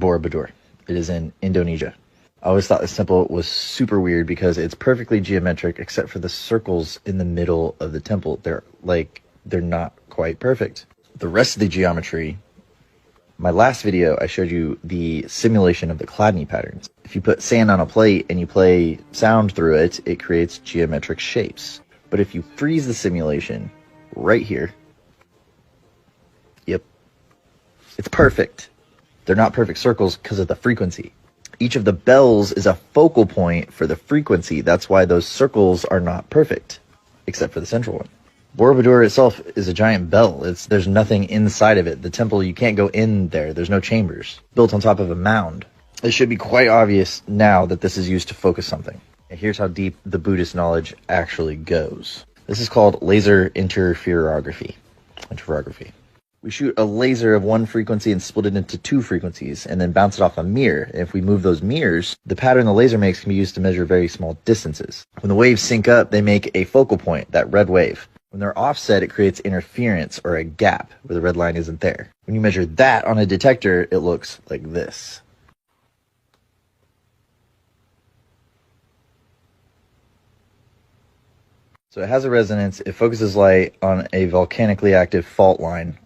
Borobudur. It is in Indonesia. I always thought this temple was super weird because it's perfectly geometric except for the circles in the middle of the temple. They're not quite perfect. The rest of the geometry, my last video, I showed you the simulation of the Chladni patterns. If you put sand on a plate and you play sound through it, it creates geometric shapes. But if you freeze the simulation right here, yep, it's perfect. They're not perfect circles because of the frequency. Each of the bells is a focal point for the frequency. That's why those circles are not perfect, except for the central one. Borobudur itself is a giant bell. There's nothing inside of it. The temple, you can't go in there. There's no chambers. Built on top of a mound. It should be quite obvious now that this is used to focus something. And here's how deep the Buddhist knowledge actually goes. This is called laser interferography. We shoot a laser of one frequency and split it into two frequencies and then bounce it off a mirror. And if we move those mirrors, the pattern the laser makes can be used to measure very small distances. When the waves sync up, they make a focal point, that red wave. When they're offset, it creates interference or a gap where the red line isn't there. When you measure that on a detector, it looks like this. So it has a resonance, it focuses light on a volcanically active fault line